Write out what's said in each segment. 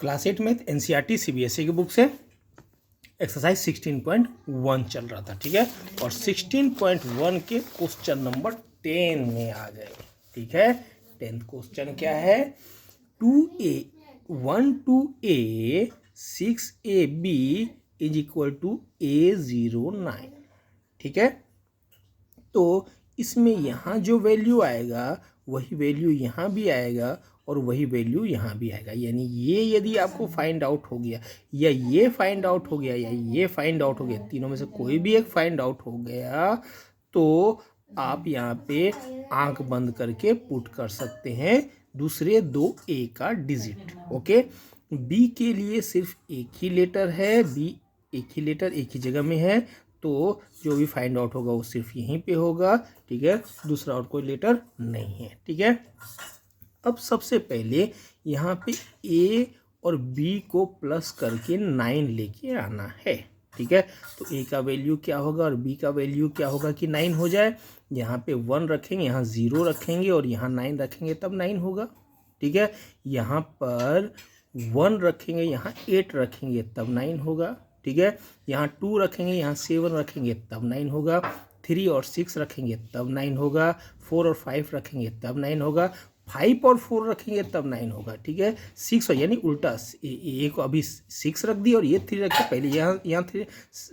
Class 8 math NCERT CBSE की book से exercise 16.1 चल रहा था, ठीक है। और 16.1 के क्वेश्चन नंबर 10 में आ गए, ठीक है। 10th क्वेश्चन क्या है? 2a 12a 6ab is equal to a09, ठीक है। तो इसमें यहाँ जो वैल्यू आएगा वही वैल्यू यहाँ भी आएगा और वही वैल्यू यहाँ भी आएगा। यानी ये यदि आपको फाइंड आउट हो गया या ये फाइंड आउट हो गया या ये फाइंड आउट हो गया, तीनों में से कोई भी एक फाइंड आउट हो गया तो आप यहाँ पे आंख बंद करके पुट कर सकते हैं दूसरे दो ए का डिजिट, ओके। बी के लिए सिर्फ एक ही लेटर है, बी एक ही लेटर एक ही जगह में है, तो जो भी फाइंड आउट होगा वो सिर्फ यहीं पे होगा, ठीक है। दूसरा और कोई लेटर नहीं है, ठीक है। अब सबसे पहले यहाँ पे ए और बी को प्लस करके 9 लेके आना है, ठीक है। तो ए का वैल्यू क्या होगा और बी का वैल्यू क्या होगा कि 9 हो जाए। यहाँ पे 1 रखेंगे, यहाँ 0 रखेंगे और यहाँ 9 रखेंगे तब 9 होगा, ठीक है। यहाँ पर 1 रखेंगे, यहाँ 8 रखेंगे तब 9 होगा, ठीक है। यहाँ 2 रखेंगे, यहाँ 7 रखेंगे तब 9 होगा। 3 और 6 रखेंगे तब 9 होगा। 4 और 5 रखेंगे तब 9 होगा। 5 और 4 रखेंगे तब 9 होगा, ठीक है। 6 यानी उल्टा, ए को अभी 6 रख दिया और ये 3 रखे, पहले यहाँ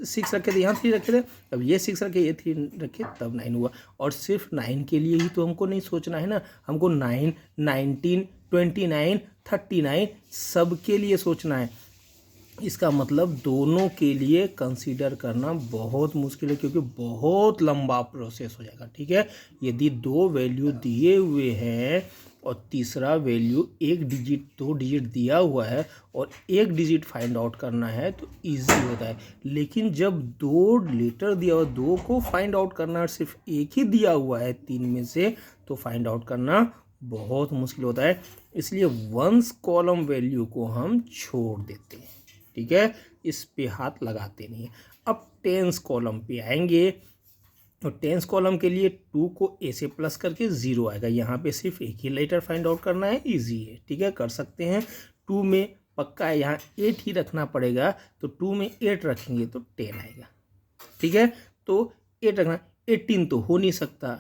6 रखे थे, यहाँ 3 रखे थे, अब ये 6 रखे ये 3 रखे तब 9 हुआ। और सिर्फ 9 के लिए ही तो हमको नहीं सोचना है ना, हमको 9, 19, 29, 39 सब के लिए सोचना है। इसका मतलब दोनों के लिए कंसीडर करना बहुत मुश्किल है क्योंकि बहुत लंबा प्रोसेस हो जाएगा, ठीक है। यदि दो वैल्यू दिए हुए हैं और तीसरा वैल्यू दो डिजिट दिया हुआ है और एक डिजिट फाइंड आउट करना है तो इजी होता है। लेकिन जब दो लेटर दिया हुआ, दो को फाइंड आउट करना सिर्फ एक ही दिया हुआ है 3 में से, तो फाइंड आउट करना बहुत मुश्किल होता है। इसलिए वंस कॉलम वैल्यू को हम छोड़ देते हैं, ठीक है, इस पे हाथ लगाते नहीं है। अब टेंस कॉलम पे आएंगे तो टेंस कॉलम के लिए 2 को ए से प्लस करके 0 आएगा। यहाँ पे सिर्फ एक ही लेटर फाइंड आउट करना है, इजी है, ठीक है, कर सकते हैं। 2 में पक्का है, यहाँ 8 ही रखना पड़ेगा, तो 2 में 8 रखेंगे तो 10 आएगा, ठीक है। तो 8 रखना, 18 तो हो नहीं सकता,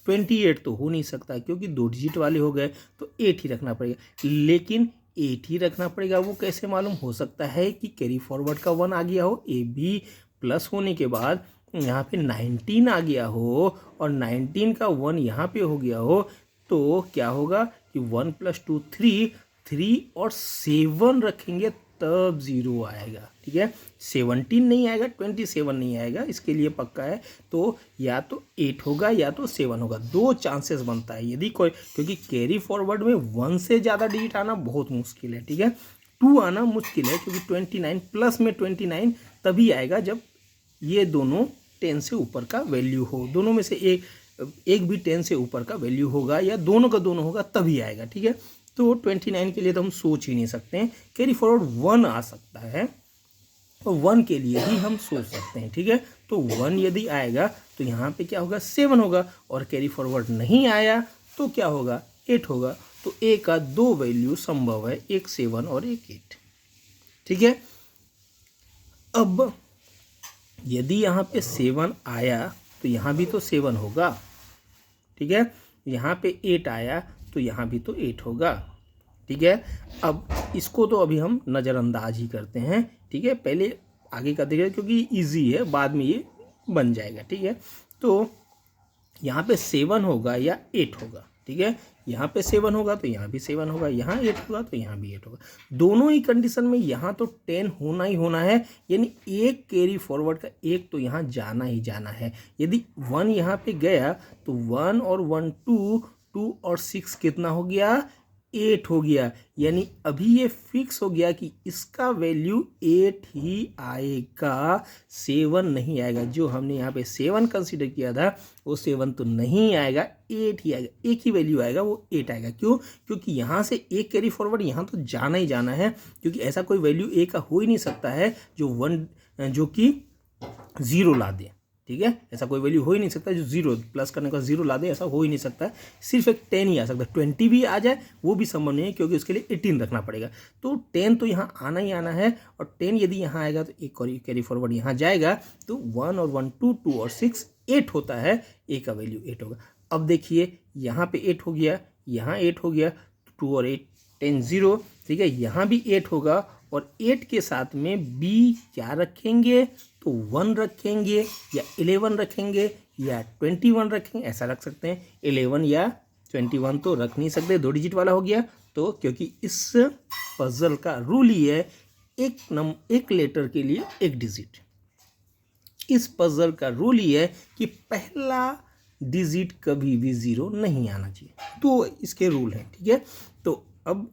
28 तो हो नहीं सकता क्योंकि 2 डिजिट वाले हो गए, तो 8 ही रखना पड़ेगा। लेकिन 8 ही रखना पड़ेगा, वो कैसे मालूम? हो सकता है कि कैरी फॉरवर्ड का 1 आ गया हो, ए बी प्लस होने के बाद यहाँ पे 19 आ गया हो और 19 का 1 यहाँ पे हो गया हो, तो क्या होगा कि 1 + 2 3 और 7 रखेंगे तब 0 आएगा, ठीक है। 17 नहीं आएगा, 27 नहीं आएगा, इसके लिए पक्का है। तो या तो 8 होगा या तो 7 होगा, 2 चांसेस बनता है यदि कोई, क्योंकि कैरी फॉरवर्ड में 1 से ज़्यादा डिजिट आना बहुत मुश्किल है, ठीक है। 2 आना मुश्किल है क्योंकि 29 प्लस में 29 तभी आएगा जब ये दोनों 10 से ऊपर का वैल्यू हो। दोनों में से एक भी 10 से ऊपर का वैल्यू होगा या दोनों का दोनों होगा तभी आएगा, ठीक है। तो 29 के लिए तो हम सोच ही नहीं सकते हैं। कैरी फॉरवर्ड 1 आ सकता है और 1 के लिए ही हम सोच सकते हैं, ठीक है। तो 1 यदि आएगा तो यहाँ पे क्या होगा? 7 होगा, और कैरी फॉरवर्ड नहीं आया तो क्या होगा? 8 होगा। तो ए का 2 वैल्यू संभव है, एक 7 और एक 8, ठीक है। अब यदि यहाँ पे 7 आया तो यहाँ भी तो 7 होगा, ठीक है। यहाँ पे 8 आया तो यहाँ भी तो 8 होगा, ठीक है। अब इसको तो अभी हम नज़रअंदाज ही करते हैं, ठीक है। पहले आगे का देखिए क्योंकि इजी है, बाद में ये बन जाएगा, ठीक है। तो यहाँ पे 7 होगा या 8 होगा, ठीक है। यहाँ पे 7 होगा तो यहाँ भी 7 होगा, यहाँ 8 होगा तो यहाँ भी 8 होगा। दोनों ही कंडीशन में यहाँ तो 10 होना ही होना है, यानी एक कैरी फॉरवर्ड का एक तो यहाँ जाना ही जाना है। यदि 1 यहाँ पे गया तो 1 और 1 2 और 6 कितना हो गया? 8 हो गया। यानी अभी ये फिक्स हो गया कि इसका वैल्यू 8 ही आएगा, 7 नहीं आएगा। जो हमने यहाँ पे 7 कंसीडर किया था वो 7 तो नहीं आएगा, 8 ही आएगा। एक ही वैल्यू आएगा, वो 8 आएगा। क्यों? क्योंकि यहाँ से एक कैरी फॉरवर्ड यहाँ तो जाना ही जाना है, क्योंकि ऐसा कोई वैल्यू ए का हो ही नहीं सकता है जो कि 0 ला दे, ठीक है, ऐसा कोई वैल्यू हो ही नहीं सकता जो जीरो प्लस करने का जीरो ला दे, ऐसा हो ही नहीं सकता है। सिर्फ एक 10 ही आ सकता है, 20 भी आ जाए वो भी संभव नहीं है क्योंकि उसके लिए 18 रखना पड़ेगा। तो 10 तो यहाँ आना ही आना है, और 10 यदि यहाँ आएगा तो एक कैरी फॉरवर्ड यहाँ जाएगा, तो 1 और 1 2, 2 और 6 8 होता है, ए का वैल्यू 8 होगा। अब देखिए यहाँ पे 8 हो गया, यहाँ 8 हो गया, 2 और 8 10 0, ठीक है, यहाँ भी 8 होगा, और 8 के साथ में बी क्या रखेंगे, तो 1 रखेंगे या 11 रखेंगे या 21 रखेंगे, ऐसा रख सकते हैं। 11 या 21 तो रख नहीं सकते, 2 डिजिट वाला हो गया, तो क्योंकि इस पजल का रूल ही है एक लेटर के लिए एक डिजिट। इस पजल का रूल ही है कि पहला डिजिट कभी भी 0 नहीं आना चाहिए, तो इसके रूल हैं, ठीक है। तो अब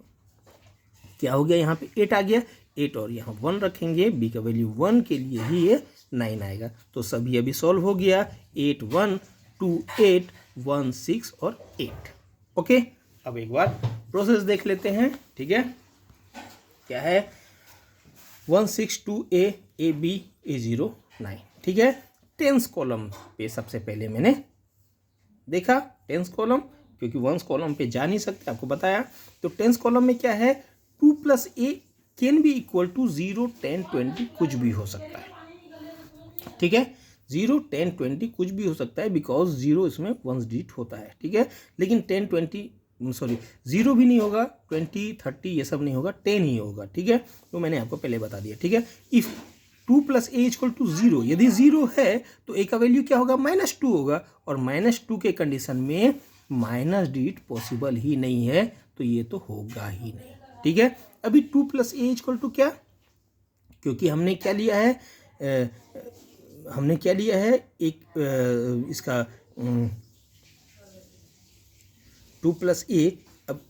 क्या हो गया, यहाँ पे 8 आ गया, 8 और यहाँ 1 रखेंगे, बी का वैल्यू 1 के लिए ही ये 9 आएगा। तो सभी अभी सॉल्व हो गया, 8 1 2 8 1 6 और 8। ओके, अब एक बार प्रोसेस देख लेते हैं, ठीक है। क्या है, 1 6 2 a b a 0 9, ठीक है। टेंस कॉलम पे सबसे पहले मैंने देखा टेंस कॉलम, क्योंकि वंस कॉलम पे जा नहीं सकते, आपको बताया। तो टेंस कॉलम में क्या है, 2 + a can be equal to 0 10 20 कुछ भी हो सकता है, ठीक है। 0 10 20 कुछ भी हो सकता है, बिकॉज 0 इसमें वंस डिजिट होता है, ठीक है। लेकिन 10 20 सॉरी 0 भी नहीं होगा, 20 30 ये सब नहीं होगा, 10 ही होगा, ठीक है। तो मैंने आपको पहले बता दिया, ठीक है। इफ 2 + a = 0, यदि 0 है तो a का वैल्यू क्या होगा, -2 होगा, और -2 के कंडीशन में माइनस डिजिट पॉसिबल ही नहीं है, तो ये तो होगा ही नहीं, ठीक है। अभी 2 + a = क्या, क्योंकि हमने क्या लिया है, एक इसका 2 + a, अब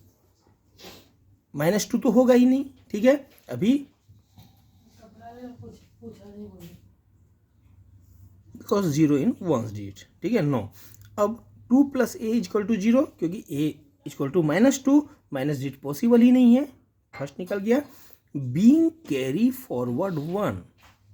-2 तो होगा ही नहीं, ठीक है। अभी बिकॉज 0 इन वंस डिजिट, ठीक है, नो। अब 2 + a = 0, क्योंकि a = -2, माइनस डिजिट पॉसिबल ही नहीं है, फर्स्ट निकल गया। बीइंग कैरी फॉरवर्ड 1,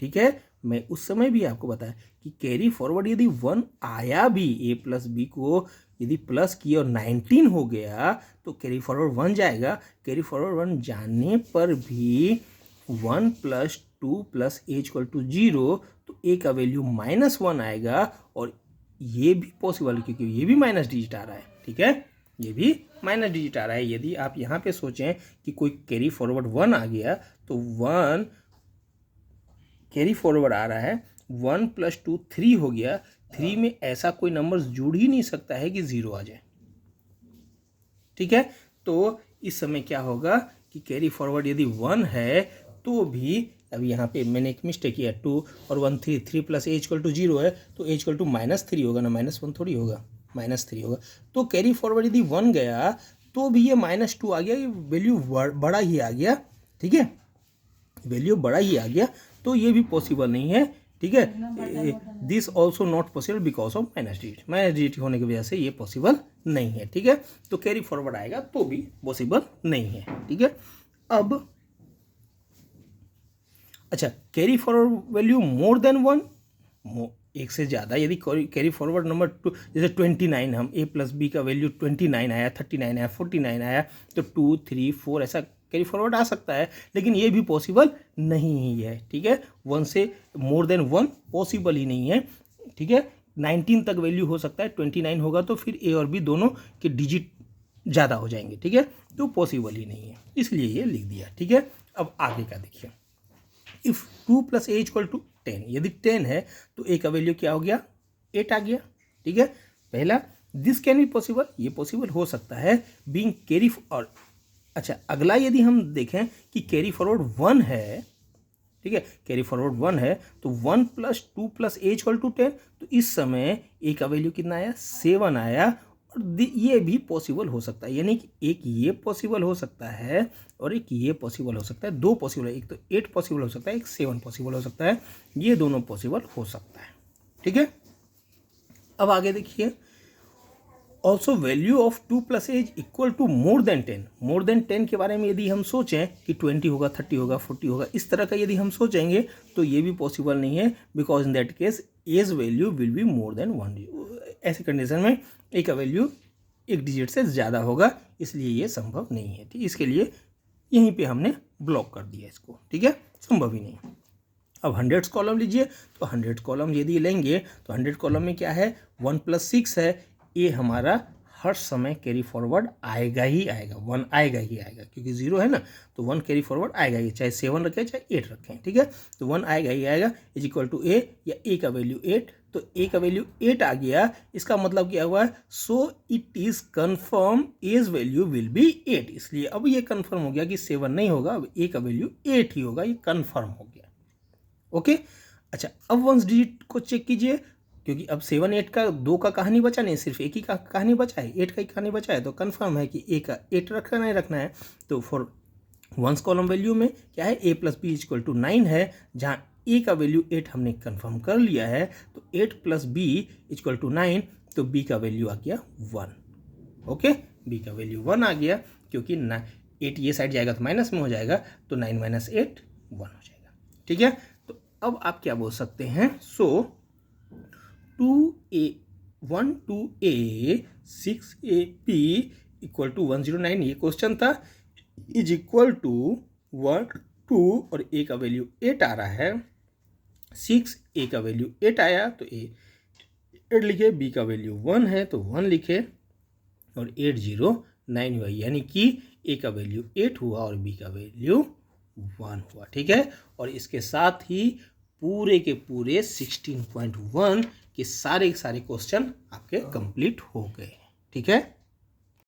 ठीक है। मैं उस समय भी आपको बताया कि कैरी फॉरवर्ड यदि 1 आया भी, a + b को यदि प्लस किया और 19 हो गया, तो कैरी फॉरवर्ड 1 जाएगा। कैरी फॉरवर्ड 1 जाने पर भी 1 + 2 + a = 0, तो a का वैल्यू -1 आएगा, और ये भी पॉसिबल है क्योंकि ये भी माइनस डिजिट आ रहा है, ठीक है, ये भी माइनस डिजिट आ रहा है। यदि आप यहाँ पे सोचें कि कोई कैरी फॉरवर्ड 1 आ गया, तो 1 कैरी फॉरवर्ड आ रहा है, 1 + 2 3 हो गया, 3 में ऐसा कोई नंबर जुड़ ही नहीं सकता है कि 0 आ जाए, ठीक है। तो इस समय क्या होगा कि कैरी फॉरवर्ड यदि 1 है तो भी, अभी यहाँ पे मैंने एक मिस्टेक किया, 2 और 1 3, 3 + a = 0 है, तो a = -3 होगा ना, -1 थोड़ी होगा, -3 होगा। तो कैरी फॉरवर्ड यदि 1 गया तो भी ये -2 आ गया, ये वैल्यू बड़ा ही आ गया, ठीक है, वैल्यू बड़ा ही आ गया, तो ये भी पॉसिबल नहीं है, ठीक है। This also not possible because of minus digit होने की वजह से ये पॉसिबल नहीं है, ठीक है। तो कैरी फॉरवर्ड आएगा तो भी पॉसिबल नहीं है, ठीक है। अब अच्छा, कैरी फॉरवर्ड वैल्यू मोर देन 1, एक से ज़्यादा, यदि कैरी फॉरवर्ड नंबर 2, जैसे 29, हम a + b का वैल्यू 29 आया, 39 आया, 49 आया, तो 2 3 4 ऐसा कैरी फॉरवर्ड आ सकता है, लेकिन ये भी पॉसिबल नहीं ही है, ठीक है। 1 से मोर देन 1 पॉसिबल ही नहीं है, ठीक है। 19 तक वैल्यू हो सकता है, 29 होगा तो फिर a और b दोनों के डिजिट ज़्यादा हो जाएंगे, ठीक है, तो पॉसिबल ही नहीं है, इसलिए ये लिख दिया, ठीक है। अब आगे का देखिए, इफ 2 + a = 10, यदि 10 है तो a का वैल्यू क्या हो गया, 8 आ गया, ठीक है। पहला, दिस कैन बी पॉसिबल, ये पॉसिबल हो सकता है, बीइंग कैरी, और अच्छा अगला यदि हम देखें कि कैरी फॉरवर्ड 1 है, ठीक है, कैरी फॉरवर्ड 1 है, तो 1 + 2 + a = 10, तो इस समय a का वैल्यू कितना आया, 7 आया, और ये भी पॉसिबल हो सकता है, यानी कि एक ये पॉसिबल हो सकता है और एक ये पॉसिबल हो सकता है, दो पॉसिबल है, एक तो 8 पॉसिबल हो सकता है, एक 7 पॉसिबल हो सकता है, ये दोनों पॉसिबल हो सकता है, ठीक है। अब आगे देखिए, also value of 2 + a is equal to more than 10। More than 10 के बारे में यदि हम सोचें कि 20 होगा, 30 होगा, 40 होगा, इस तरह का यदि हम सोचेंगे तो ये भी पॉसिबल नहीं है, because in that case a's value will be more than 1। ऐसी कंडीशन में ए का वैल्यू एक डिजिट से ज़्यादा होगा, इसलिए ये संभव नहीं है। ठीक, इसके लिए यहीं पे हमने ब्लॉक कर दिया इसको। ठीक है, संभव ही नहीं। अब 100 कॉलम लीजिए, तो 100 कॉलम यदि लेंगे तो 100 कॉलम में क्या है, 1 + 6 है, ये हमारा हर समय कैरी फॉरवर्ड आएगा ही आएगा, 1 आएगा ही आएगा, क्योंकि 0 है ना, तो 1 कैरी फॉरवर्ड आएगा ही, चाहे 7 रखें चाहे 8 रखें। ठीक है, तो 1 आएगा ही आएगा, इज इक्वल टू ए, या ए का वैल्यू 8, तो ए का वैल्यू 8 आ गया। इसका मतलब क्या हुआ, so it is confirm a's value will be 8। इसलिए अब ये कन्फर्म हो गया कि 7 नहीं होगा, अब ए का वैल्यू 8 ही होगा, ये कन्फर्म हो गया। ओके, अच्छा, अब वंस डिजिट को चेक कीजिए, क्योंकि अब 7 8 का 2 का कहानी बचा नहीं, सिर्फ एक ही का कहानी बचा है, 8 का ही कहानी बचा है, तो कन्फर्म है कि ए का 8 रखना ही रखना है। तो फॉर वंस कॉलम वैल्यू में क्या है, a + b = 9 है, जहाँ a का वैल्यू 8 हमने कन्फर्म कर लिया है, तो 8 + b = 9, तो b का वैल्यू आ गया 1। ओके, b का वैल्यू 1 आ गया, क्योंकि 8 ये साइड जाएगा तो माइनस में हो जाएगा, तो 9 - 8 1 हो जाएगा। ठीक है, तो अब आप क्या बोल सकते हैं, सो 12a 6ab = 109, ये क्वेश्चन था, इज इक्वल टू 1 2 और a का वैल्यू 8 आ रहा है, 6 a का वैल्यू 8 आया तो a 8 लिखे, b का वैल्यू 1 है तो 1 लिखे, और 8 0 9 हुआ, यानी कि a का वैल्यू 8 हुआ और b का वैल्यू 1 हुआ। ठीक है, और इसके साथ ही पूरे के पूरे 16.1 के सारे क्वेश्चन आपके कंप्लीट हो गए। ठीक है।